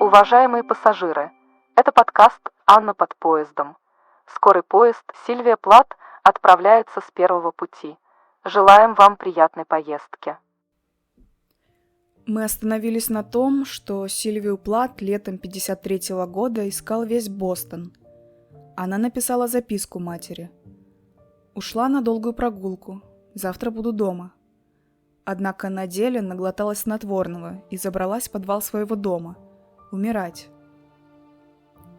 Уважаемые пассажиры, это подкаст «Анна под поездом». Скорый поезд Сильвия Плат отправляется с первого пути. Желаем вам приятной поездки. Мы остановились на том, что Сильвию Плат летом 1953 года искал весь Бостон. Она написала записку матери. «Ушла на долгую прогулку. Завтра буду дома». Однако на деле наглоталась снотворного и забралась в подвал своего дома. Умирать.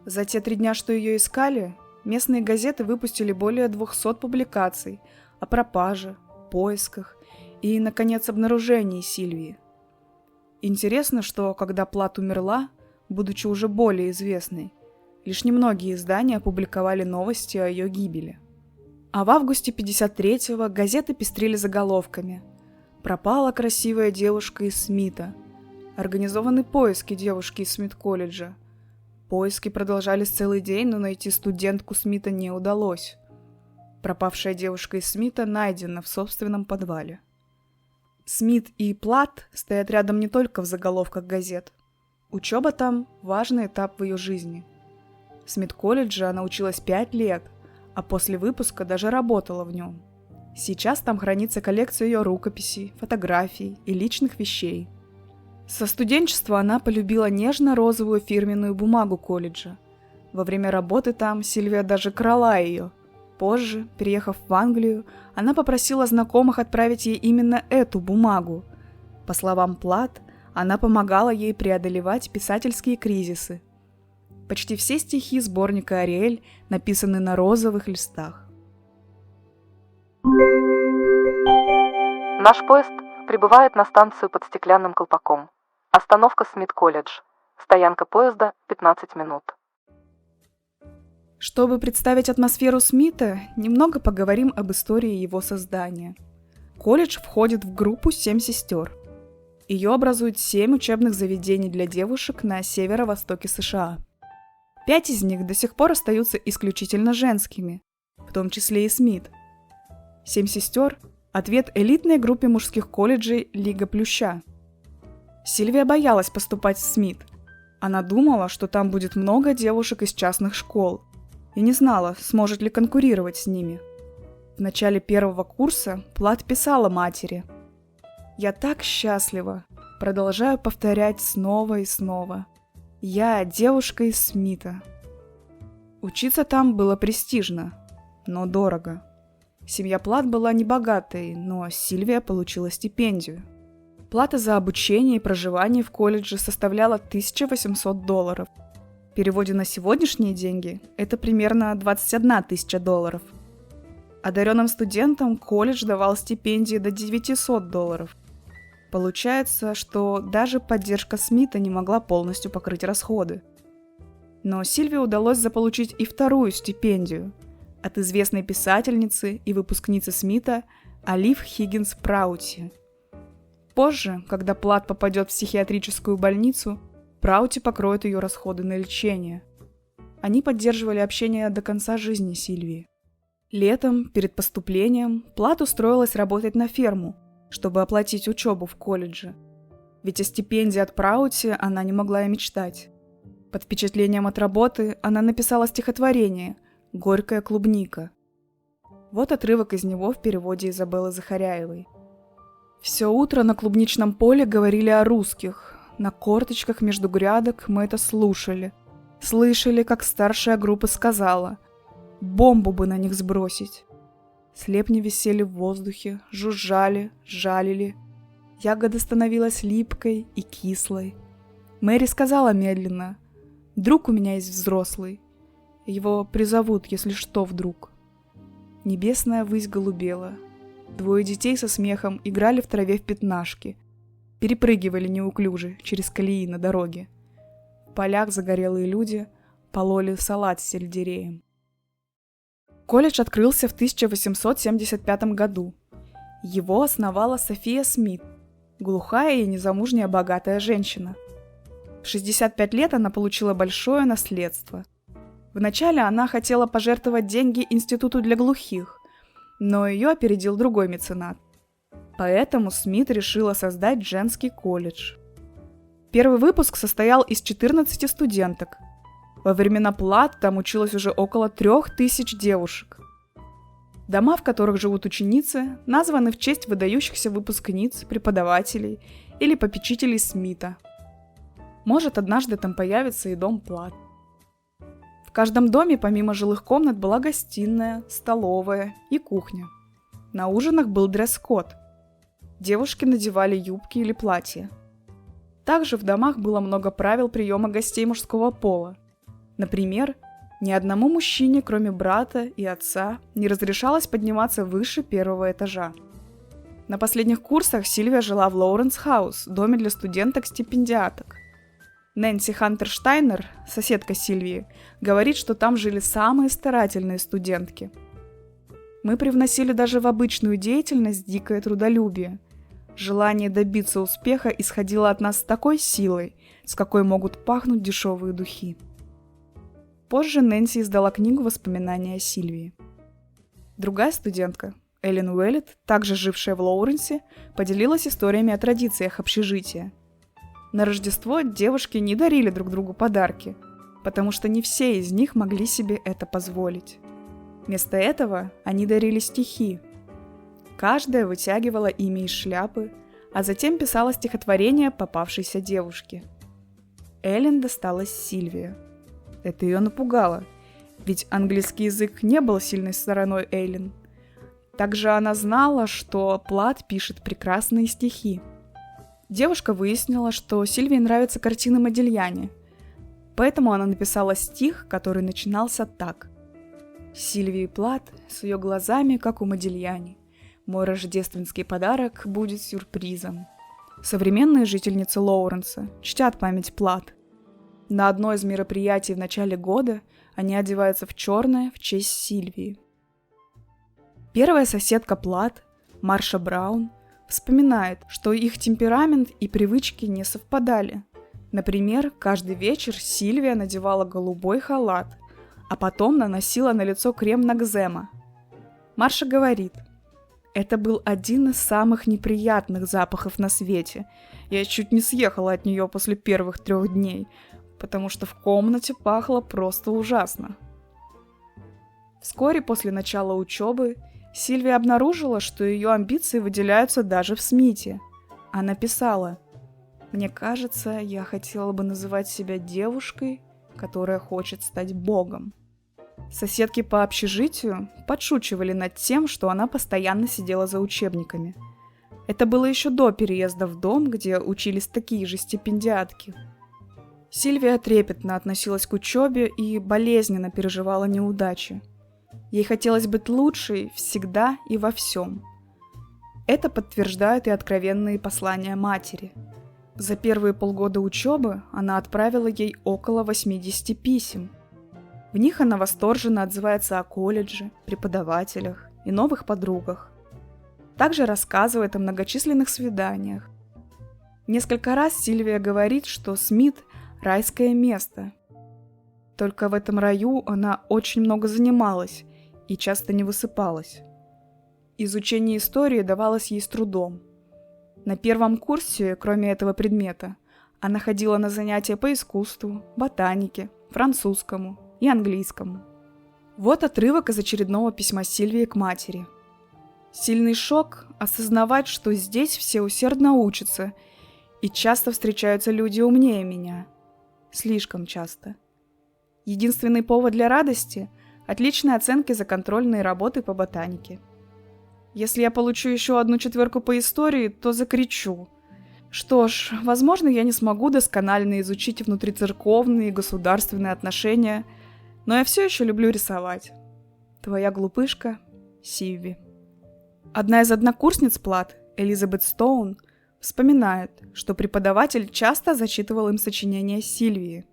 За те 3 дня, что ее искали, местные газеты выпустили более 200 публикаций о пропаже, поисках и, наконец, обнаружении Сильвии. Интересно, что, когда Плат умерла, будучи уже более известной, лишь немногие издания опубликовали новости о ее гибели. А в августе 1953-го газеты пестрили заголовками: «Пропала красивая девушка из Смита», «Организованы поиски девушки из Смит-колледжа». Поиски продолжались целый день, но найти студентку Смита не удалось. Пропавшая девушка из Смита найдена в собственном подвале. Смит и Плат стоят рядом не только в заголовках газет. Учеба там – важный этап в ее жизни. В Смит-колледже она училась 5 лет, а после выпуска даже работала в нем. Сейчас там хранится коллекция ее рукописей, фотографий и личных вещей. Со студенчества она полюбила нежно-розовую фирменную бумагу колледжа. Во время работы там Сильвия даже крала ее. Позже, переехав в Англию, она попросила знакомых отправить ей именно эту бумагу. По словам Плат, она помогала ей преодолевать писательские кризисы. Почти все стихи сборника «Ариэль» написаны на розовых листах. Наш поезд прибывает на станцию под стеклянным колпаком. Остановка Смит-колледж. Стоянка поезда 15 минут. Чтобы представить атмосферу Смита, немного поговорим об истории его создания. Колледж входит в группу 7 сестер. Ее образуют 7 учебных заведений для девушек на северо-востоке США. 5 из них до сих пор остаются исключительно женскими, в том числе и Смит. 7 сестер – ответ элитной группе мужских колледжей Лига Плюща. Сильвия боялась поступать в Смит. Она думала, что там будет много девушек из частных школ, и не знала, сможет ли конкурировать с ними. В начале первого курса Плат писала матери: «Я так счастлива, продолжаю повторять снова и снова. Я девушка из Смита». Учиться там было престижно, но дорого. Семья Плат была небогатой, но Сильвия получила стипендию. Плата за обучение и проживание в колледже составляла $1800. В переводе на сегодняшние деньги это примерно 21 тысяча долларов. Одаренным студентам колледж давал стипендии до $900. Получается, что даже поддержка Смита не могла полностью покрыть расходы. Но Сильвии удалось заполучить и вторую стипендию от известной писательницы и выпускницы Смита Олив Хиггинс Праути. Позже, когда Плат попадет в психиатрическую больницу, Праути покроет ее расходы на лечение. Они поддерживали общение до конца жизни Сильвии. Летом, перед поступлением, Плат устроилась работать на ферму, чтобы оплатить учебу в колледже. Ведь о стипендии от Праути она не могла и мечтать. Под впечатлением от работы она написала стихотворение «Горькая клубника». Вот отрывок из него в переводе Изабеллы Захаряевой. «Все утро на клубничном поле говорили о русских. На корточках между грядок мы это слушали. Слышали, как старшая группа сказала: бомбу бы на них сбросить. Слепни висели в воздухе, жужжали, жалили. Ягода становилась липкой и кислой. Мэри сказала медленно: друг у меня есть взрослый. Его призовут, если что, вдруг». Небесная высь голубела. 2 детей со смехом играли в траве в пятнашки. Перепрыгивали неуклюже через колеи на дороге. В полях загорелые люди пололи салат с сельдереем. Колледж открылся в 1875 году. Его основала София Смит, глухая и незамужняя богатая женщина. В 65 лет она получила большое наследство. Вначале она хотела пожертвовать деньги институту для глухих, но ее опередил другой меценат. Поэтому Смит решила создать женский колледж. Первый выпуск состоял из 14 студенток. Во времена Плат там училось уже около 3000 девушек. Дома, в которых живут ученицы, названы в честь выдающихся выпускниц, преподавателей или попечителей Смита. Может, однажды там появится и дом Плат. В каждом доме помимо жилых комнат была гостиная, столовая и кухня. На ужинах был дресс-код. Девушки надевали юбки или платья. Также в домах было много правил приема гостей мужского пола. Например, ни одному мужчине, кроме брата и отца, не разрешалось подниматься выше первого этажа. На последних курсах Сильвия жила в Лоуренс-хаус, доме для студенток-стипендиаток. Нэнси Хантерштайнер, соседка Сильвии, говорит, что там жили самые старательные студентки. Мы привносили даже в обычную деятельность дикое трудолюбие. Желание добиться успеха исходило от нас с такой силой, с какой могут пахнуть дешевые духи. Позже Нэнси издала книгу «Воспоминания о Сильвии». Другая студентка, Эллен Уэллет, также жившая в Лоуренсе, поделилась историями о традициях общежития. На Рождество девушки не дарили друг другу подарки, потому что не все из них могли себе это позволить. Вместо этого они дарили стихи. Каждая вытягивала имя из шляпы, а затем писала стихотворение попавшейся девушке. Эллен досталась Сильвии. Это ее напугало, ведь английский язык не был сильной стороной Эллен. Также она знала, что Плат пишет прекрасные стихи. Девушка выяснила, что Сильвии нравятся картины Модильяне, поэтому она написала стих, который начинался так. «Сильвии Плат с ее глазами, как у Модильяне. Мой рождественский подарок будет сюрпризом». Современные жительницы Лоуренса чтят память Плат. На одно из мероприятий в начале года они одеваются в черное в честь Сильвии. Первая соседка Плат, Марша Браун, вспоминает, что их темперамент и привычки не совпадали. Например, каждый вечер Сильвия надевала голубой халат, а потом наносила на лицо крем Нокзема. Марша говорит: «Это был один из самых неприятных запахов на свете. Я чуть не съехала от нее после первых 3 дней, потому что в комнате пахло просто ужасно». Вскоре после начала учебы Сильвия обнаружила, что ее амбиции выделяются даже в Смите. Она писала: «Мне кажется, я хотела бы называть себя девушкой, которая хочет стать богом». Соседки по общежитию подшучивали над тем, что она постоянно сидела за учебниками. Это было еще до переезда в дом, где учились такие же стипендиатки. Сильвия трепетно относилась к учебе и болезненно переживала неудачи. Ей хотелось быть лучшей всегда и во всем. Это подтверждают и откровенные послания матери. За первые полгода учебы она отправила ей около 80 писем. В них она восторженно отзывается о колледже, преподавателях и новых подругах. Также рассказывает о многочисленных свиданиях. Несколько раз Сильвия говорит, что Смит – райское место. Только в этом раю она очень много занималась и часто не высыпалась. Изучение истории давалось ей с трудом. На первом курсе, кроме этого предмета, она ходила на занятия по искусству, ботанике, французскому и английскому. Вот отрывок из очередного письма Сильвии к матери. «Сильный шок осознавать, что здесь все усердно учатся, и часто встречаются люди умнее меня. Слишком часто. Единственный повод для радости – отличные оценки за контрольные работы по ботанике. Если я получу еще 1 четверку по истории, то закричу. Что ж, возможно, я не смогу досконально изучить внутрицерковные и государственные отношения, но я все еще люблю рисовать. Твоя глупышка Сильви». Одна из однокурсниц Плат, Элизабет Стоун, вспоминает, что преподаватель часто зачитывал им сочинения Сильвии.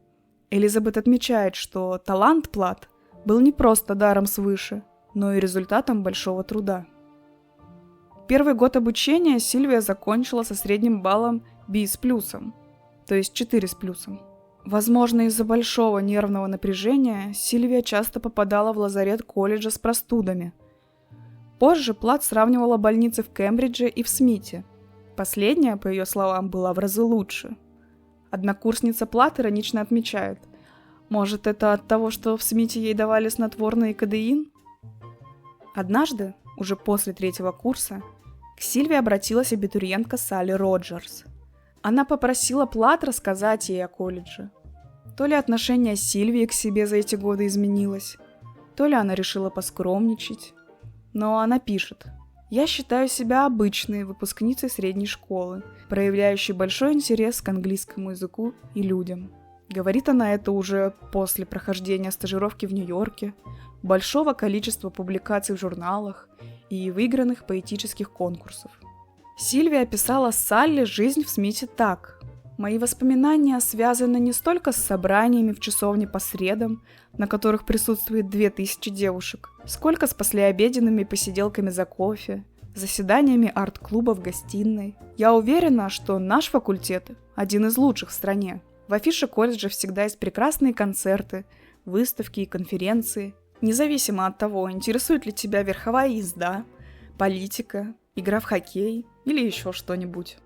Элизабет отмечает, что талант Плат был не просто даром свыше, но и результатом большого труда. Первый год обучения Сильвия закончила со средним баллом B с плюсом, то есть 4 с плюсом. Возможно, из-за большого нервного напряжения Сильвия часто попадала в лазарет колледжа с простудами. Позже Плат сравнивала больницы в Кембридже и в Смите. Последняя, по ее словам, была в разы лучше. Однокурсница Плат иронично отмечает: может, это от того, что в Смите ей давали снотворный кодеин? Однажды, уже после 3-го курса, к Сильвии обратилась абитуриентка Салли Роджерс. Она попросила Плат рассказать ей о колледже. То ли отношение Сильвии к себе за эти годы изменилось, то ли она решила поскромничать. Но она пишет: «Я считаю себя обычной выпускницей средней школы, проявляющей большой интерес к английскому языку и людям». Говорит она это уже после прохождения стажировки в Нью-Йорке, большого количества публикаций в журналах и выигранных поэтических конкурсов. Сильвия описала Салли жизнь в Смите так: «Мои воспоминания связаны не столько с собраниями в часовне по средам, на которых присутствует 2000 девушек, сколько с послеобеденными посиделками за кофе, заседаниями арт-клуба в гостиной. Я уверена, что наш факультет один из лучших в стране. В афише колледжа всегда есть прекрасные концерты, выставки и конференции. Независимо от того, интересует ли тебя верховая езда, политика, игра в хоккей или еще что-нибудь».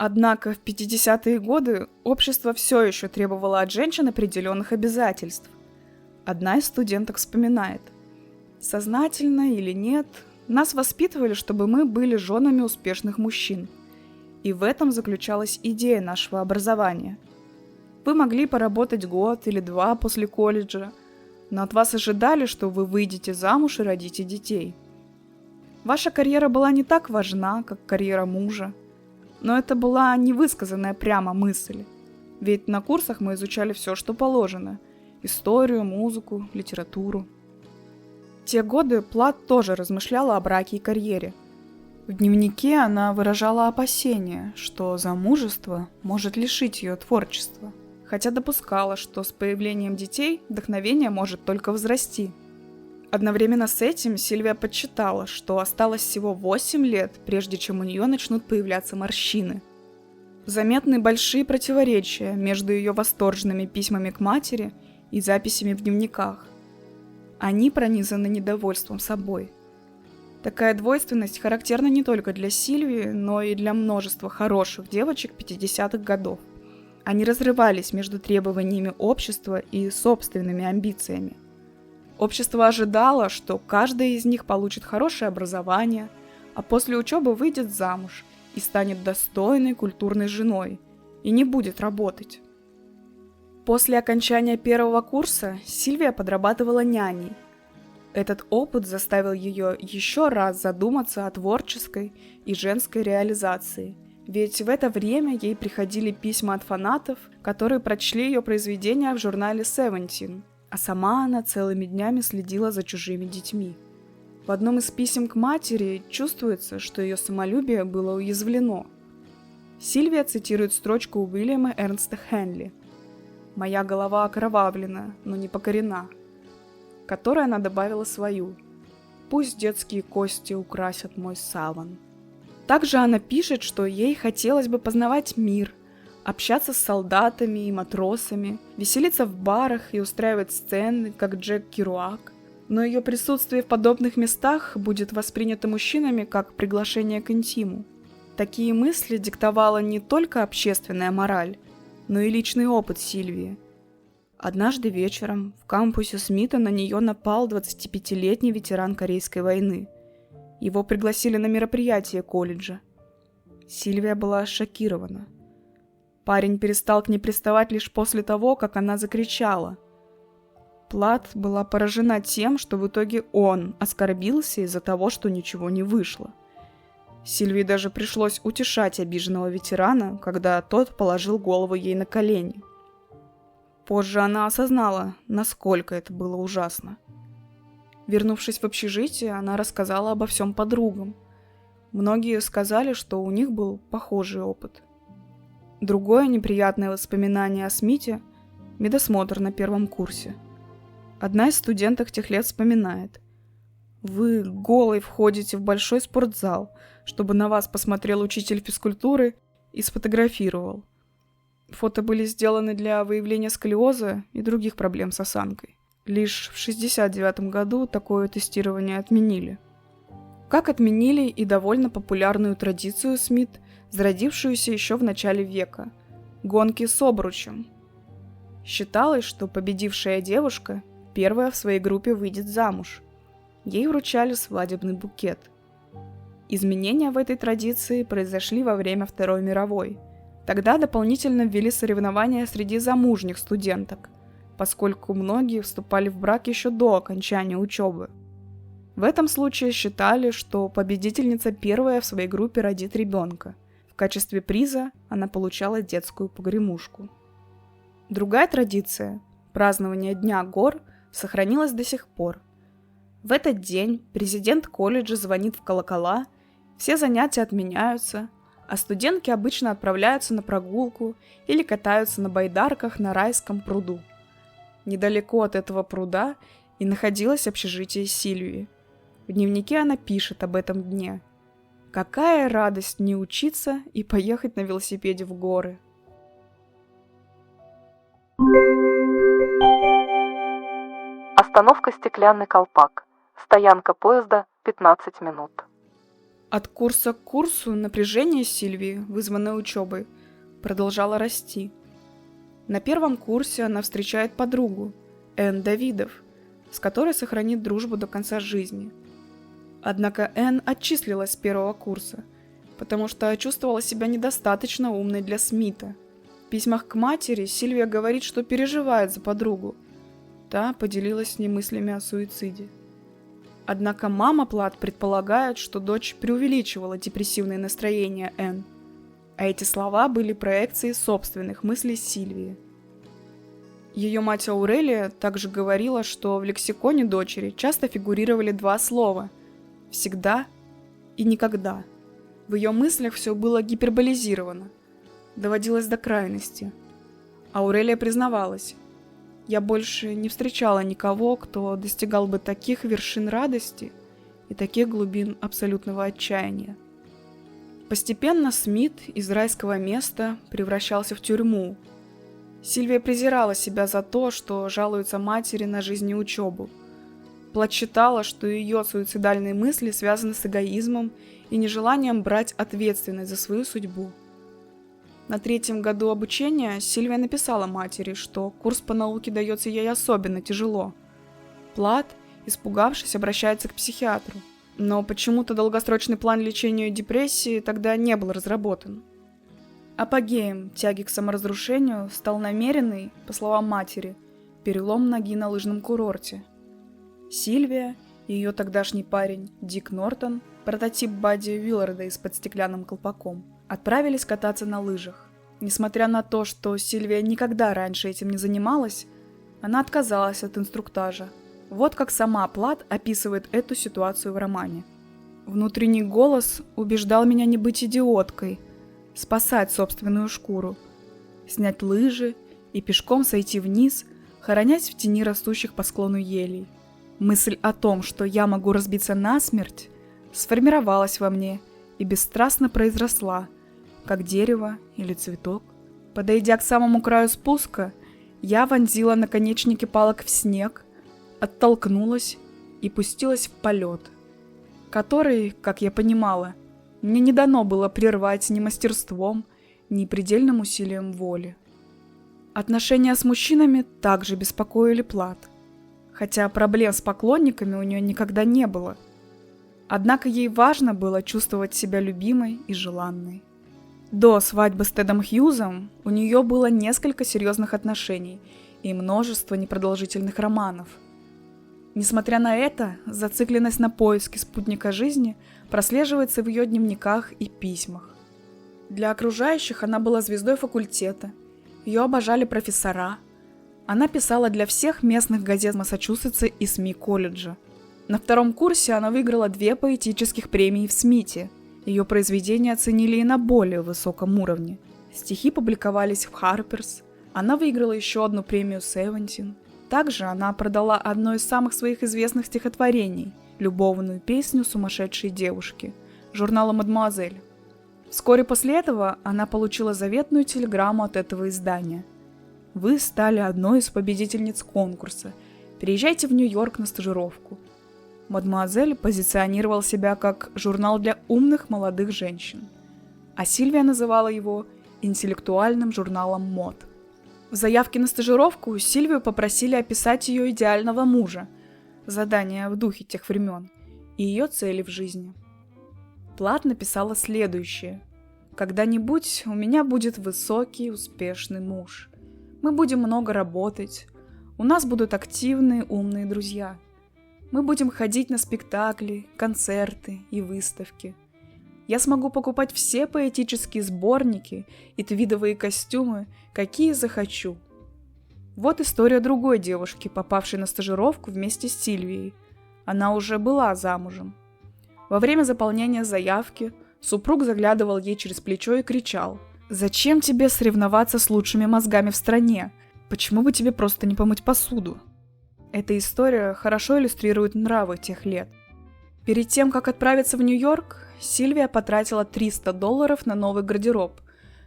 Однако в 50-е годы общество все еще требовало от женщин определенных обязательств. Одна из студенток вспоминает: «Сознательно или нет, нас воспитывали, чтобы мы были женами успешных мужчин. И в этом заключалась идея нашего образования. Вы могли поработать год или 2 после колледжа, но от вас ожидали, что вы выйдете замуж и родите детей. Ваша карьера была не так важна, как карьера мужа, но это была невысказанная прямо мысль. Ведь на курсах мы изучали все, что положено – историю, музыку, литературу». В те годы Плат тоже размышляла о браке и карьере. В дневнике она выражала опасения, что замужество может лишить ее творчества, хотя допускала, что с появлением детей вдохновение может только возрасти. Одновременно с этим Сильвия подсчитала, что осталось всего 8 лет, прежде чем у нее начнут появляться морщины. Заметны большие противоречия между ее восторженными письмами к матери и записями в дневниках. Они пронизаны недовольством собой. Такая двойственность характерна не только для Сильвии, но и для множества хороших девочек 50-х годов. Они разрывались между требованиями общества и собственными амбициями. Общество ожидало, что каждая из них получит хорошее образование, а после учебы выйдет замуж и станет достойной культурной женой, и не будет работать. После окончания 1-го курса Сильвия подрабатывала няней. Этот опыт заставил ее еще раз задуматься о творческой и женской реализации, ведь в это время ей приходили письма от фанатов, которые прочли ее произведения в журнале Seventeen, а сама она целыми днями следила за чужими детьми. В одном из писем к матери чувствуется, что ее самолюбие было уязвлено. Сильвия цитирует строчку Уильяма Эрнста Хенли: «Моя голова окровавлена, но не покорена», к которой она добавила свою: «Пусть детские кости украсят мой саван». Также она пишет, что ей хотелось бы познавать мир, общаться с солдатами и матросами, веселиться в барах и устраивать сцены, как Джек Керуак. Но ее присутствие в подобных местах будет воспринято мужчинами как приглашение к интиму. Такие мысли диктовала не только общественная мораль, но и личный опыт Сильвии. Однажды вечером в кампусе Смита на нее напал 25-летний ветеран Корейской войны. Его пригласили на мероприятие колледжа. Сильвия была шокирована. Парень перестал к ней приставать лишь после того, как она закричала. Плат была поражена тем, что в итоге он оскорбился из-за того, что ничего не вышло. Сильвии даже пришлось утешать обиженного ветерана, когда тот положил голову ей на колени. Позже она осознала, насколько это было ужасно. Вернувшись в общежитие, она рассказала обо всем подругам. Многие сказали, что у них был похожий опыт. Другое неприятное воспоминание о Смите – медосмотр на 1-м курсе. Одна из студенток тех лет вспоминает: «Вы голой входите в большой спортзал, чтобы на вас посмотрел учитель физкультуры и сфотографировал. Фото были сделаны для выявления сколиоза и других проблем с осанкой. Лишь в 1969 году такое тестирование отменили». Как отменили и довольно популярную традицию Смит, зародившуюся еще в начале века. гонки с обручем. Считалось, что победившая девушка первая в своей группе выйдет замуж. Ей вручали свадебный букет. Изменения в этой традиции произошли во время Второй мировой. Тогда дополнительно ввели соревнования среди замужних студенток, поскольку многие вступали в брак еще до окончания учебы. В этом случае считали, что победительница первая в своей группе родит ребенка. В качестве приза она получала детскую погремушку. Другая традиция – празднование Дня гор – сохранилась до сих пор. В этот день президент колледжа звонит в колокола, все занятия отменяются, а студентки обычно отправляются на прогулку или катаются на байдарках на райском пруду. Недалеко от этого пруда и находилось общежитие Сильвии. В дневнике она пишет об этом дне. Какая радость не учиться и поехать на велосипеде в горы. Остановка «Стеклянный колпак». Стоянка поезда 15 минут. От курса к курсу напряжение Сильвии, вызванное учебой, продолжало расти. На первом курсе она встречает подругу, Энн Давидов, с которой сохранит дружбу до конца жизни. Однако Энн отчислилась с первого курса, потому что чувствовала себя недостаточно умной для Смита. В письмах к матери Сильвия говорит, что переживает за подругу. Та поделилась с ней мыслями о суициде. Однако мама Плат предполагает, что дочь преувеличивала депрессивное настроение Энн, а эти слова были проекцией собственных мыслей Сильвии. Ее мать Аурелия также говорила, что в лексиконе дочери часто фигурировали два слова «всегда» и «никогда». В ее мыслях все было гиперболизировано, доводилось до крайности. Аурелия признавалась: «Я больше не встречала никого, кто достигал бы таких вершин радости и таких глубин абсолютного отчаяния». Постепенно Смит из райского места превращался в тюрьму. Сильвия презирала себя за то, что жалуется матери на жизнь и учебу. Плат считала, что ее суицидальные мысли связаны с эгоизмом и нежеланием брать ответственность за свою судьбу. На 3-м году обучения Сильвия написала матери, что курс по науке дается ей особенно тяжело. Плат, испугавшись, обращается к психиатру, но почему-то долгосрочный план лечения депрессии тогда не был разработан. Апогеем тяги к саморазрушению стал намеренный, по словам матери, перелом ноги на лыжном курорте. Сильвия и ее тогдашний парень Дик Нортон, прототип Бадди Уилларда из-под стеклянным колпаком, отправились кататься на лыжах. Несмотря на то, что Сильвия никогда раньше этим не занималась, она отказалась от инструктажа. Вот как сама Плат описывает эту ситуацию в романе. «Внутренний голос убеждал меня не быть идиоткой, спасать собственную шкуру, снять лыжи и пешком сойти вниз, хоронясь в тени растущих по склону елей. Мысль о том, что я могу разбиться насмерть, сформировалась во мне и бесстрастно произросла, как дерево или цветок. Подойдя к самому краю спуска, я вонзила наконечники палок в снег, оттолкнулась и пустилась в полет, который, как я понимала, мне не дано было прервать ни мастерством, ни предельным усилием воли. Отношения с мужчинами также беспокоили Плат, хотя проблем с поклонниками у нее никогда не было. Однако ей важно было чувствовать себя любимой и желанной. До свадьбы с Тедом Хьюзом у нее было несколько серьезных отношений и множество непродолжительных романов. Несмотря на это, зацикленность на поиске спутника жизни прослеживается в ее дневниках и письмах. Для окружающих она была звездой факультета, ее обожали профессора. Она писала для всех местных газет Массачусетса и СМИ колледжа. На 2-м курсе она выиграла 2 поэтических премии в Смите. Ее произведения оценили и на более высоком уровне. Стихи публиковались в Harper's. Она выиграла еще 1 премию Seventeen. Также она продала одно из самых своих известных стихотворений – любовную песню сумасшедшей девушки, журнала «Мадемуазель». Вскоре после этого она получила заветную телеграмму от этого издания. «Вы стали одной из победительниц конкурса. Приезжайте в Нью-Йорк на стажировку». «Мадемуазель» позиционировал себя как журнал для умных молодых женщин, а Сильвия называла его интеллектуальным журналом мод. В заявке на стажировку Сильвию попросили описать ее идеального мужа, задание в духе тех времен, и ее цели в жизни. Плат написала следующее. «Когда-нибудь у меня будет высокий, успешный муж. Мы будем много работать. У нас будут активные, умные друзья. Мы будем ходить на спектакли, концерты и выставки. Я смогу покупать все поэтические сборники и твидовые костюмы, какие захочу». Вот история другой девушки, попавшей на стажировку вместе с Сильвией. Она уже была замужем. Во время заполнения заявки супруг заглядывал ей через плечо и кричал: «Зачем тебе соревноваться с лучшими мозгами в стране? Почему бы тебе просто не помыть посуду?» Эта история хорошо иллюстрирует нравы тех лет. Перед тем, как отправиться в Нью-Йорк, Сильвия потратила $300 на новый гардероб,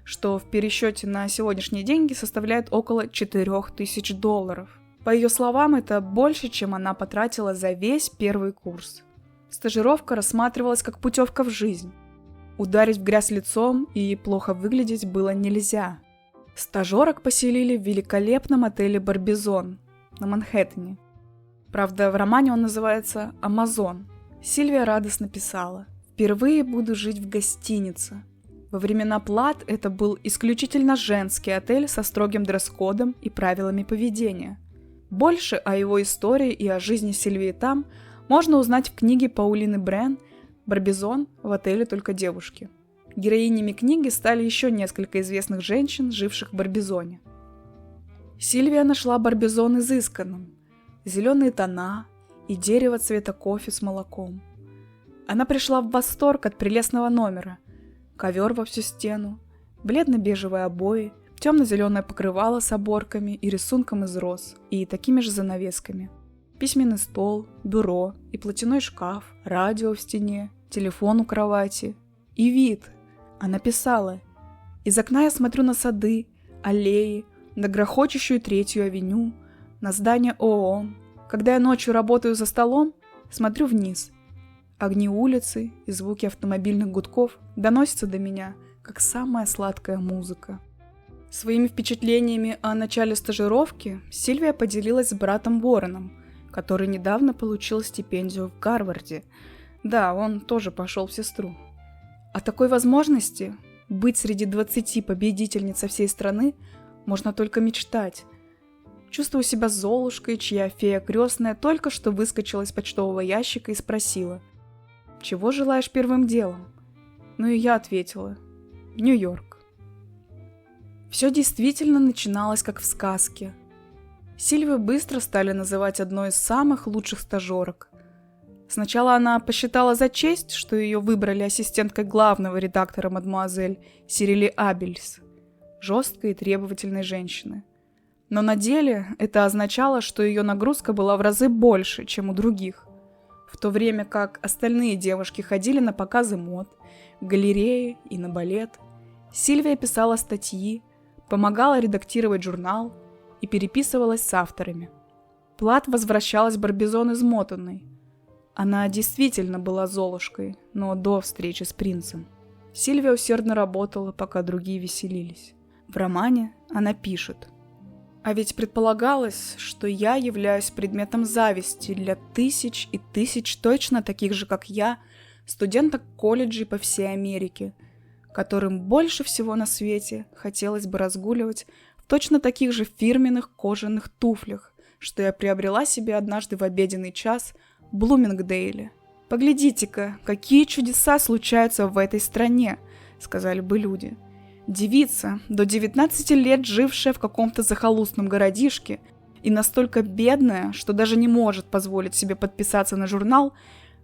что в пересчете на сегодняшние деньги составляет около $4000. По ее словам, это больше, чем она потратила за весь первый курс. Стажировка рассматривалась как путевка в жизнь. Ударить в грязь лицом и плохо выглядеть было нельзя. Стажерок поселили в великолепном отеле «Барбизон» на Манхэттене. Правда, в романе он называется «Амазон». Сильвия радостно писала: «Впервые буду жить в гостинице». Во времена Плат это был исключительно женский отель со строгим дресс-кодом и правилами поведения. Больше о его истории и о жизни Сильвии там можно узнать в книге Паулины Брен «Барбизон. В отеле только девушки». Героинями книги стали еще несколько известных женщин, живших в Барбизоне. Сильвия нашла Барбизон изысканным. Зеленые тона и дерево цвета кофе с молоком. Она пришла в восторг от прелестного номера. Ковер во всю стену, бледно-бежевые обои, темно-зеленое покрывало с оборками и рисунком из роз, и такими же занавесками. Письменный стол, бюро и платяной шкаф, радио в стене, телефон у кровати. И вид. Она писала: «Из окна я смотрю на сады, аллеи, на грохочущую Третью авеню, на здание ООН. Когда я ночью работаю за столом, смотрю вниз. Огни улицы и звуки автомобильных гудков доносятся до меня, как самая сладкая музыка». Своими впечатлениями о начале стажировки Сильвия поделилась с братом Уорреном, который недавно получил стипендию в Гарварде. Да, он тоже пошел в сестру. О такой возможности быть среди 20 победительниц со всей страны можно только мечтать. Чувствую себя Золушкой, чья фея крестная только что выскочила из почтового ящика и спросила: «Чего желаешь первым делом?» Ну и я ответила: «Нью-Йорк». Все действительно начиналось как в сказке. Сильвию быстро стали называть одной из самых лучших стажерок. Сначала она посчитала за честь, что ее выбрали ассистенткой главного редактора мадемуазель Сирили Абельс, жесткой и требовательной женщины. Но на деле это означало, что ее нагрузка была в разы больше, чем у других. В то время как остальные девушки ходили на показы мод, в галереи и на балет, Сильвия писала статьи, помогала редактировать журнал и переписывалась с авторами. Плат возвращалась в Барбизон измотанной. Она действительно была Золушкой, но до встречи с принцем. Сильвия усердно работала, пока другие веселились. В романе она пишет: «А ведь предполагалось, что я являюсь предметом зависти для тысяч и тысяч точно таких же, как я, студенток колледжей по всей Америке, которым больше всего на свете хотелось бы разгуливать в точно таких же фирменных кожаных туфлях, что я приобрела себе однажды в обеденный час в Блумингдейле. Поглядите-ка, какие чудеса случаются в этой стране», — сказали бы люди. Девица, до 19 лет жившая в каком-то захолустном городишке и настолько бедная, что даже не может позволить себе подписаться на журнал,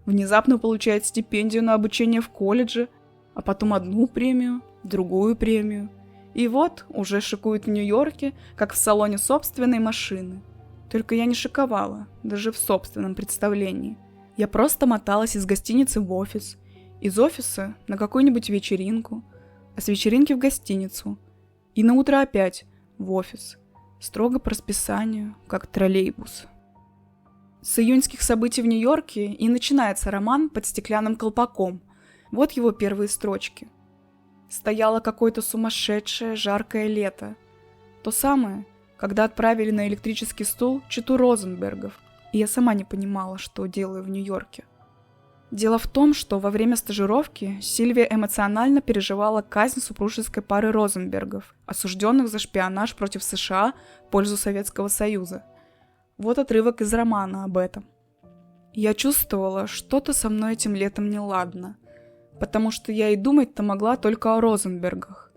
внезапно получает стипендию на обучение в колледже, а потом одну премию, другую премию. И вот уже шикует в Нью-Йорке, как в салоне собственной машины. Только я не шиковала, даже в собственном представлении. Я просто моталась из гостиницы в офис, из офиса на какую-нибудь вечеринку, а с вечеринки в гостиницу, и на утро опять в офис, строго по расписанию, как троллейбус. С июньских событий в Нью-Йорке и начинается роман «Под стеклянным колпаком». Вот его первые строчки. Стояло какое-то сумасшедшее жаркое лето. То самое, когда отправили на электрический стул чету Розенбергов, и я сама не понимала, что делаю в Нью-Йорке. Дело в том, что во время стажировки Сильвия эмоционально переживала казнь супружеской пары Розенбергов, осужденных за шпионаж против США в пользу Советского Союза. Вот отрывок из романа об этом. Я чувствовала, что-то со мной этим летом неладно, потому что я и думать-то могла только о Розенбергах.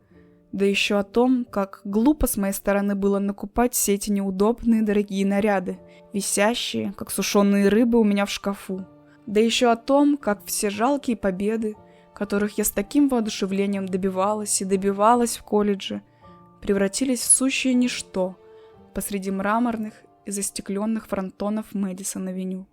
Да еще о том, как глупо с моей стороны было накупать все эти неудобные дорогие наряды, висящие, как сушеные рыбы у меня в шкафу. Да еще о том, как все жалкие победы, которых я с таким воодушевлением добивалась и добивалась в колледже, превратились в сущее ничто посреди мраморных и застекленных фронтонов Мэдисон-авеню.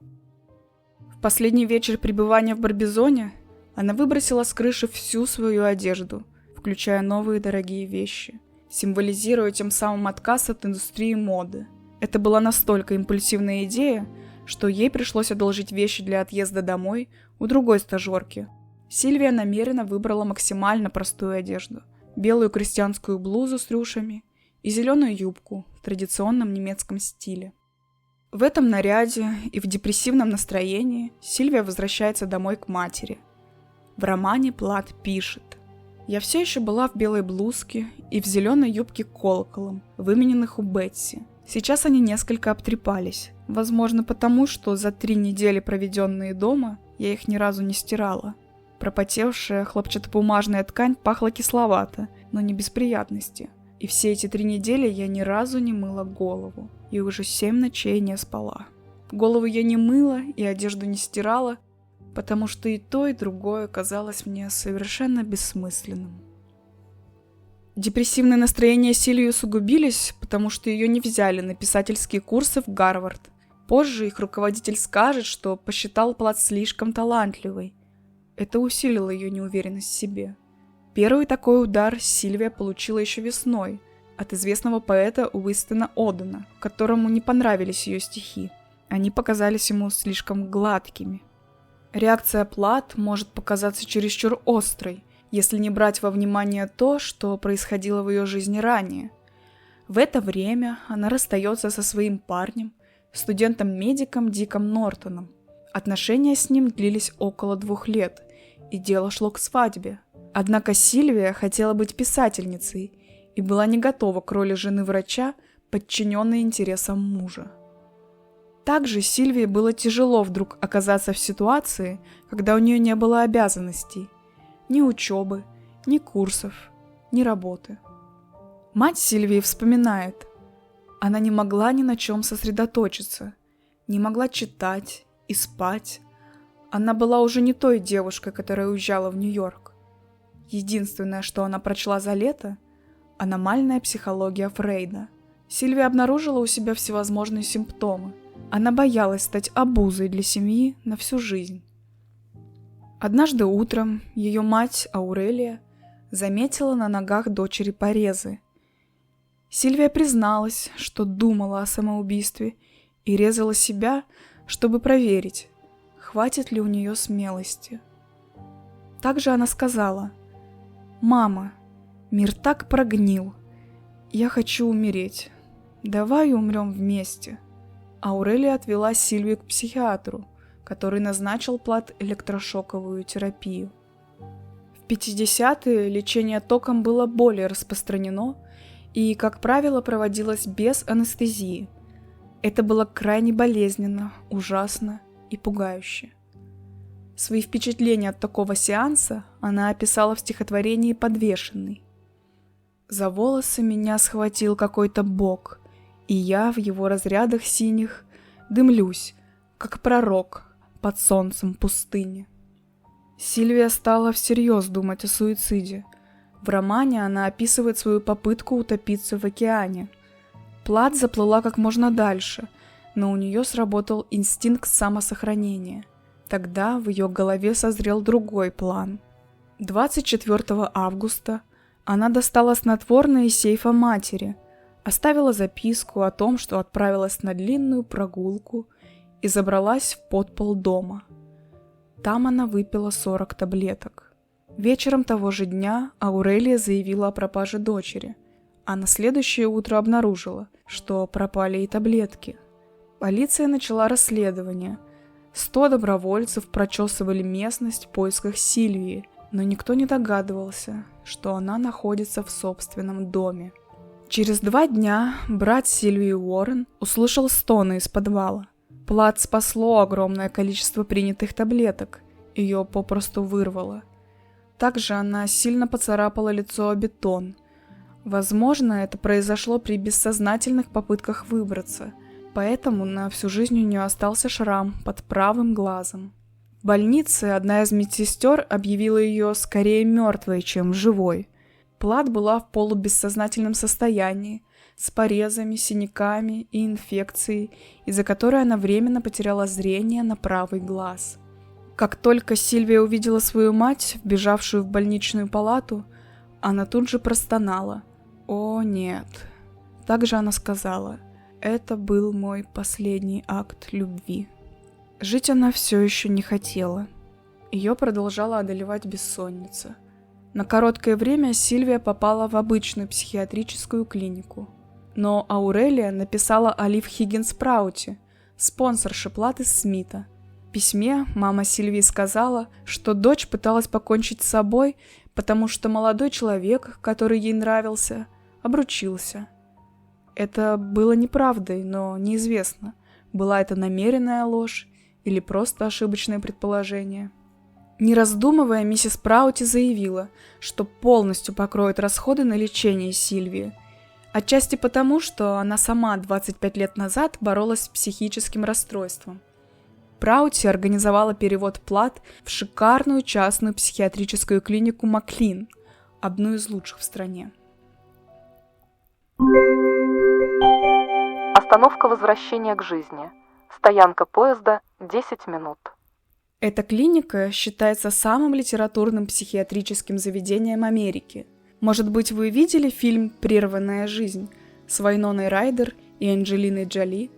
В последний вечер пребывания в Барбизоне она выбросила с крыши всю свою одежду, включая новые дорогие вещи, символизируя тем самым отказ от индустрии моды. Это была настолько импульсивная идея, что ей пришлось одолжить вещи для отъезда домой у другой стажерки. Сильвия намеренно выбрала максимально простую одежду: белую крестьянскую блузу с рюшами и зеленую юбку в традиционном немецком стиле. В этом наряде и в депрессивном настроении Сильвия возвращается домой к матери. В романе Плат пишет: «Я все еще была в белой блузке и в зеленой юбке колоколом, вымененных у Бетси. Сейчас они несколько обтрепались. Возможно, потому что за 3 недели, проведенные дома, я их ни разу не стирала. Пропотевшая хлопчатобумажная ткань пахла кисловато, но не без приятности. И все эти 3 недели я ни разу не мыла голову, и уже 7 ночей не спала. Голову я не мыла и одежду не стирала, потому что и то, и другое казалось мне совершенно бессмысленным». Депрессивные настроения Сильвии усугубились, потому что ее не взяли на писательские курсы в Гарвард. Позже их руководитель скажет, что посчитал Плат слишком талантливой. Это усилило ее неуверенность в себе. Первый такой удар Сильвия получила еще весной от известного поэта Уинстона Одена, которому не понравились ее стихи. Они показались ему слишком гладкими. Реакция Плат может показаться чересчур острой, если не брать во внимание то, что происходило в ее жизни ранее. В это время она расстается со своим парнем, студентом-медиком Диком Нортоном. Отношения с ним длились около 2 лет, и дело шло к свадьбе. Однако Сильвия хотела быть писательницей и была не готова к роли жены врача, подчиненной интересам мужа. Также Сильвии было тяжело вдруг оказаться в ситуации, когда у нее не было обязанностей. Ни учебы, ни курсов, ни работы. Мать Сильвии вспоминает: она не могла ни на чем сосредоточиться, не могла читать и спать. Она была уже не той девушкой, которая уезжала в Нью-Йорк. Единственное, что она прочла за лето – аномальная психология Фрейда. Сильвия обнаружила у себя всевозможные симптомы. Она боялась стать обузой для семьи на всю жизнь. Однажды утром ее мать Аурелия заметила на ногах дочери порезы. Сильвия призналась, что думала о самоубийстве и резала себя, чтобы проверить, хватит ли у нее смелости. Также она сказала: «Мама, мир так прогнил. Я хочу умереть. Давай умрем вместе». Аурелия отвела Сильвию к психиатру, который назначил Плат электрошоковую терапию. В 50-е лечение током было более распространено и, как правило, проводилось без анестезии. Это было крайне болезненно, ужасно и пугающе. Свои впечатления от такого сеанса она описала в стихотворении «Подвешенный». «За волосы меня схватил какой-то бог, и я в его разрядах синих дымлюсь, как пророк под солнцем пустыни». Сильвия стала всерьез думать о суициде. В романе она описывает свою попытку утопиться в океане. Плат заплыла как можно дальше, но у нее сработал инстинкт самосохранения. Тогда в ее голове созрел другой план. 24 августа она достала снотворное из сейфа матери, оставила записку о том, что отправилась на длинную прогулку и забралась в подпол дома. Там она выпила 40 таблеток. Вечером того же дня Аурелия заявила о пропаже дочери, а на следующее утро обнаружила, что пропали и таблетки. Полиция начала расследование. 100 добровольцев прочесывали местность в поисках Сильвии, но никто не догадывался, что она находится в собственном доме. Через 2 дня брат Сильвии Уоррен услышал стоны из подвала. Плат спасло огромное количество принятых таблеток, ее попросту вырвало. Также она сильно поцарапала лицо о бетон. Возможно, это произошло при бессознательных попытках выбраться, поэтому на всю жизнь у нее остался шрам под правым глазом. В больнице одна из медсестер объявила ее скорее мертвой, чем живой. Плат была в полубессознательном состоянии, с порезами, синяками и инфекцией, из-за которой она временно потеряла зрение на правый глаз. Как только Сильвия увидела свою мать, вбежавшую в больничную палату, она тут же простонала: «О, нет». Также она сказала: «Это был мой последний акт любви». Жить она все еще не хотела. Ее продолжала одолевать бессонница. На короткое время Сильвия попала в обычную психиатрическую клинику. Но Аурелия написала о Лив Хиггинс-Прауте, спонсорше Плат из Смита. В письме мама Сильвии сказала, что дочь пыталась покончить с собой, потому что молодой человек, который ей нравился, обручился. Это было неправдой, но неизвестно, была это намеренная ложь или просто ошибочное предположение. Не раздумывая, миссис Праути заявила, что полностью покроет расходы на лечение Сильвии. Отчасти потому, что она сама 25 лет назад боролась с психическим расстройством. Праути организовала перевод Плат в шикарную частную психиатрическую клинику Маклин, одну из лучших в стране. Остановка возвращения к жизни. Стоянка поезда 10 минут. Эта клиника считается самым литературным психиатрическим заведением Америки. Может быть, вы видели фильм «Прерванная жизнь» с Вайноной Райдер и Анджелиной Джоли?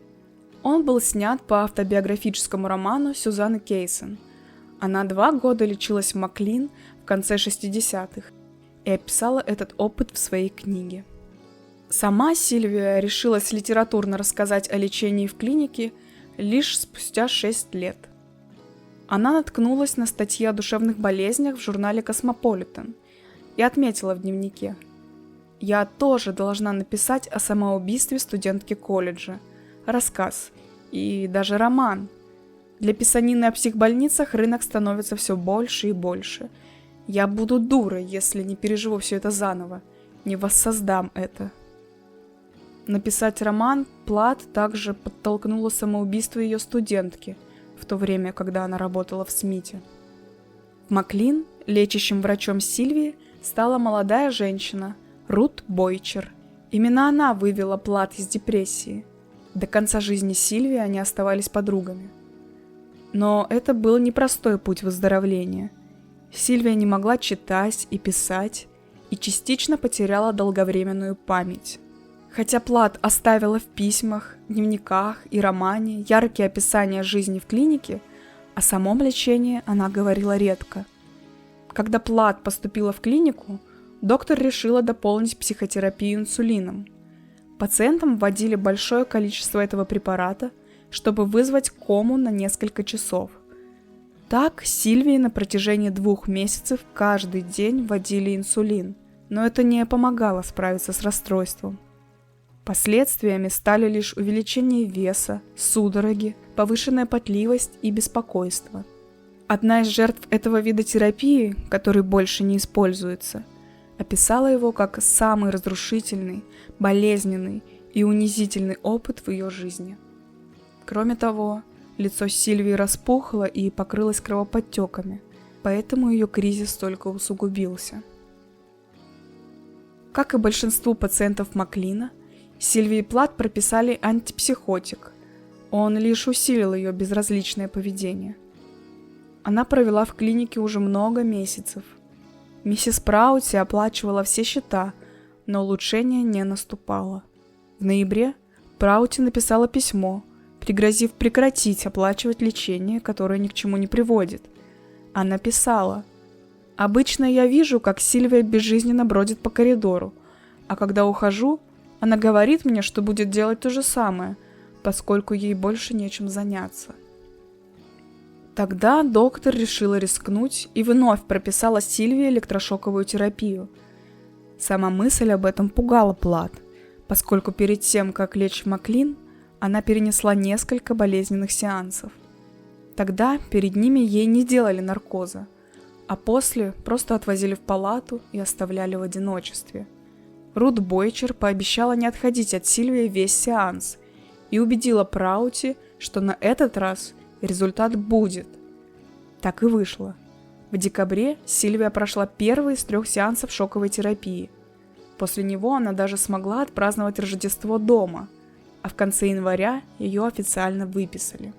Он был снят по автобиографическому роману Сюзанны Кейсон. Она 2 года лечилась в Маклин в конце 60-х и описала этот опыт в своей книге. Сама Сильвия решилась литературно рассказать о лечении в клинике лишь спустя 6 лет. Она наткнулась на статьи о душевных болезнях в журнале «Космополитен» и отметила в дневнике: «Я тоже должна написать о самоубийстве студентки колледжа, рассказ и даже роман. Для писанины о психбольницах рынок становится все больше и больше. Я буду дурой, если не переживу все это заново, не воссоздам это». Написать роман Плат также подтолкнуло самоубийство ее студентки в то время, когда она работала в Смите. В Маклин лечащим врачом Сильвии стала молодая женщина Рут Бойчер. Именно она вывела Плат из депрессии. До конца жизни Сильвии они оставались подругами. Но это был непростой путь выздоровления. Сильвия не могла читать и писать, и частично потеряла долговременную память. Хотя Плат оставила в письмах, дневниках и романе яркие описания жизни в клинике, о самом лечении она говорила редко. Когда Плат поступила в клинику, доктор решила дополнить психотерапию инсулином. Пациентам вводили большое количество этого препарата, чтобы вызвать кому на несколько часов. Так Сильвии на протяжении 2 месяцев каждый день вводили инсулин, но это не помогало справиться с расстройством. Последствиями стали лишь увеличение веса, судороги, повышенная потливость и беспокойство. Одна из жертв этого вида терапии, который больше не используется, описала его как самый разрушительный, болезненный и унизительный опыт в ее жизни. Кроме того, лицо Сильвии распухло и покрылось кровоподтеками, поэтому ее кризис только усугубился. Как и большинству пациентов Маклина, Сильвии Плат прописали антипсихотик. Он лишь усилил ее безразличное поведение. Она провела в клинике уже много месяцев. Миссис Праути оплачивала все счета, но улучшение не наступало. В ноябре Праути написала письмо, пригрозив прекратить оплачивать лечение, которое ни к чему не приводит. Она писала: Обычно я вижу, как Сильвия безжизненно бродит по коридору, а когда ухожу, она говорит мне, что будет делать то же самое, поскольку ей больше нечем заняться. Тогда доктор решила рискнуть и вновь прописала Сильвии электрошоковую терапию. Сама мысль об этом пугала Плат, поскольку перед тем, как лечь в Маклин, она перенесла несколько болезненных сеансов. Тогда перед ними ей не делали наркоза, а после просто отвозили в палату и оставляли в одиночестве. Рут Бойчер пообещала не отходить от Сильвии весь сеанс и убедила Праути, что на этот раз результат будет. Так и вышло. В декабре Сильвия прошла первый из 3 сеансов шоковой терапии. После него она даже смогла отпраздновать Рождество дома, а в конце января ее официально выписали.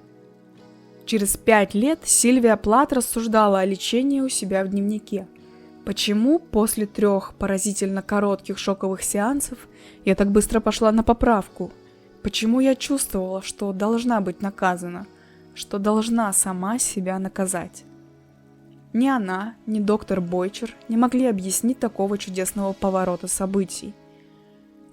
Через 5 лет Сильвия Плат рассуждала о лечении у себя в дневнике. Почему после 3 поразительно коротких шоковых сеансов я так быстро пошла на поправку? Почему я чувствовала, что должна быть наказана, что должна сама себя наказать? Ни она, ни доктор Бойчер не могли объяснить такого чудесного поворота событий.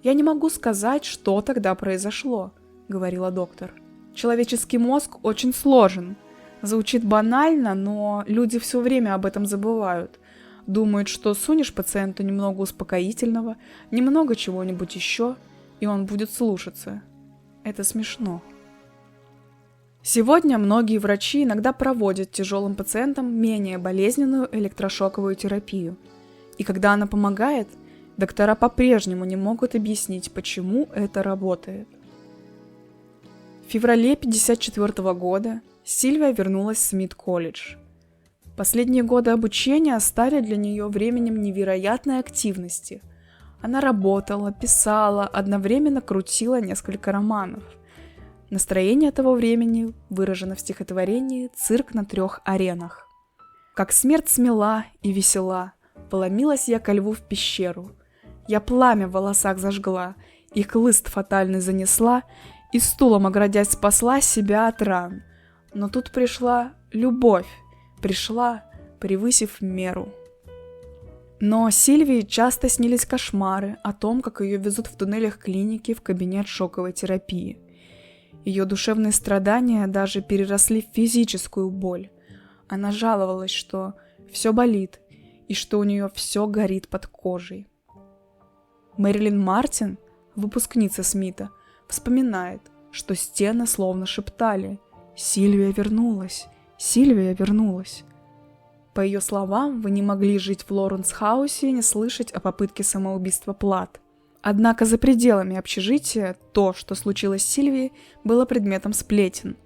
«Я не могу сказать, что тогда произошло», — говорила доктор. «Человеческий мозг очень сложен. Звучит банально, но люди все время об этом забывают. Думают, что сунешь пациенту немного успокоительного, немного чего-нибудь еще, и он будет слушаться. Это смешно». Сегодня многие врачи иногда проводят тяжелым пациентам менее болезненную электрошоковую терапию. И когда она помогает, доктора по-прежнему не могут объяснить, почему это работает. В феврале 1954 года Сильвия вернулась в Смит-колледж. Последние годы обучения стали для нее временем невероятной активности. Она работала, писала, одновременно крутила несколько романов. Настроение того времени выражено в стихотворении «Цирк на 3 аренах». «Как смерть смела и весела, поломилась я ко льву в пещеру. Я пламя в волосах зажгла, и хлыст фатальный занесла, и стулом оградясь спасла себя от ран. Но тут пришла любовь, пришла, превысив меру». Но Сильвии часто снились кошмары о том, как ее везут в туннелях клиники в кабинет шоковой терапии. Ее душевные страдания даже переросли в физическую боль. Она жаловалась, что все болит и что у нее все горит под кожей. Мэрилин Мартин, выпускница Смита, вспоминает, что стены словно шептали: «Сильвия вернулась! Сильвия вернулась!». По ее словам, вы не могли жить в Лоренс-хаусе и не слышать о попытке самоубийства Плат. Однако за пределами общежития то, что случилось с Сильвией, было предметом сплетен.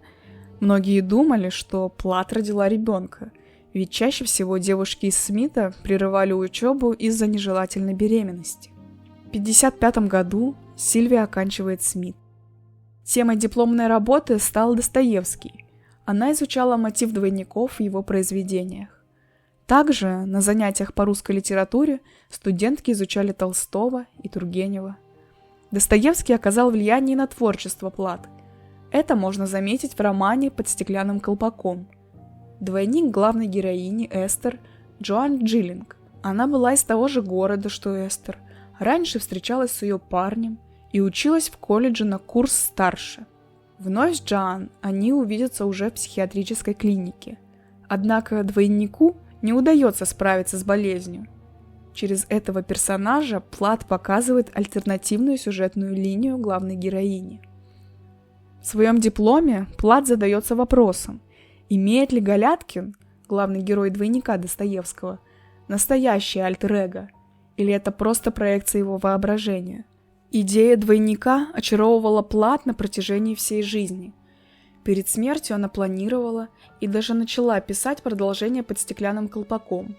Многие думали, что Плат родила ребенка, ведь чаще всего девушки из Смита прерывали учебу из-за нежелательной беременности. В 1955 году Сильвия оканчивает Смит. Темой дипломной работы стал Достоевский. Она изучала мотив двойников в его произведениях. Также на занятиях по русской литературе студентки изучали Толстого и Тургенева. Достоевский оказал влияние на творчество Плат. Это можно заметить в романе «Под стеклянным колпаком». Двойник главной героини Эстер – Джоан Джиллинг. Она была из того же города, что Эстер, раньше встречалась с ее парнем и училась в колледже на курс старше. Вновь с Джоан они увидятся уже в психиатрической клинике. Однако двойнику не удается справиться с болезнью. Через этого персонажа Плат показывает альтернативную сюжетную линию главной героини. В своем дипломе Плат задается вопросом, имеет ли Галяткин, главный герой двойника Достоевского, настоящее альтер-эго, или это просто проекция его воображения. Идея двойника очаровывала Плат на протяжении всей жизни. Перед смертью она планировала и даже начала писать продолжение «Под стеклянным колпаком».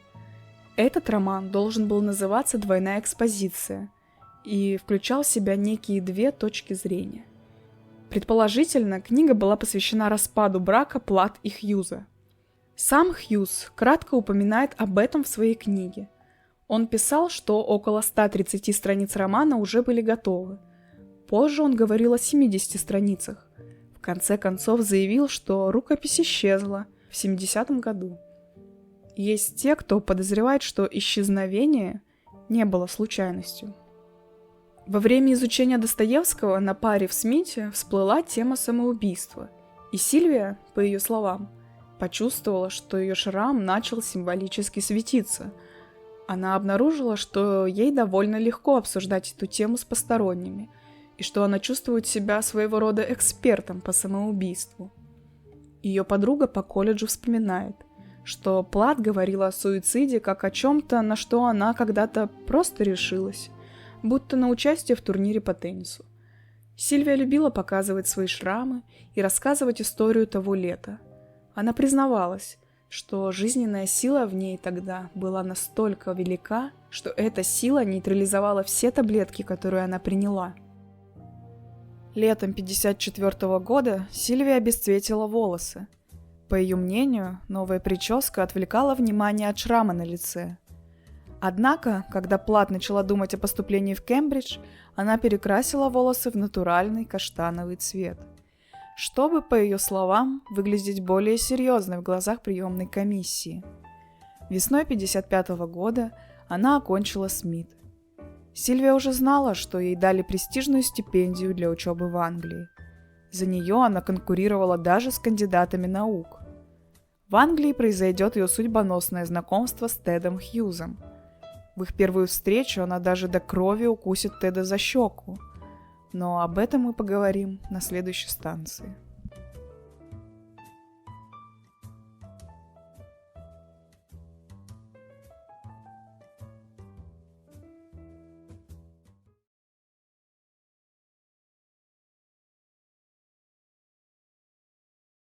Этот роман должен был называться «Двойная экспозиция» и включал в себя некие 2 точки зрения. Предположительно, книга была посвящена распаду брака Плат и Хьюза. Сам Хьюз кратко упоминает об этом в своей книге. Он писал, что около 130 страниц романа уже были готовы. Позже он говорил о 70 страницах. В конце концов заявил, что рукопись исчезла в 70-м году. Есть те, кто подозревает, что исчезновение не было случайностью. Во время изучения Достоевского на паре в Смите всплыла тема самоубийства, и Сильвия, по ее словам, почувствовала, что ее шрам начал символически светиться. Она обнаружила, что ей довольно легко обсуждать эту тему с посторонними, и что она чувствует себя своего рода экспертом по самоубийству. Ее подруга по колледжу вспоминает, что Плат говорила о суициде как о чем-то, на что она когда-то просто решилась, будто на участие в турнире по теннису. Сильвия любила показывать свои шрамы и рассказывать историю того лета. Она признавалась, что жизненная сила в ней тогда была настолько велика, что эта сила нейтрализовала все таблетки, которые она приняла. Летом 1954 года Сильвия обесцветила волосы. По ее мнению, новая прическа отвлекала внимание от шрама на лице. Однако, когда Плат начала думать о поступлении в Кембридж, она перекрасила волосы в натуральный каштановый цвет, чтобы, по ее словам, выглядеть более серьезной в глазах приемной комиссии. Весной 1955 года она окончила Смит. Сильвия уже знала, что ей дали престижную стипендию для учебы в Англии. За нее она конкурировала даже с кандидатами наук. В Англии произойдет ее судьбоносное знакомство с Тедом Хьюзом. В их первую встречу она даже до крови укусит Теда за щеку. Но об этом мы поговорим на следующей станции.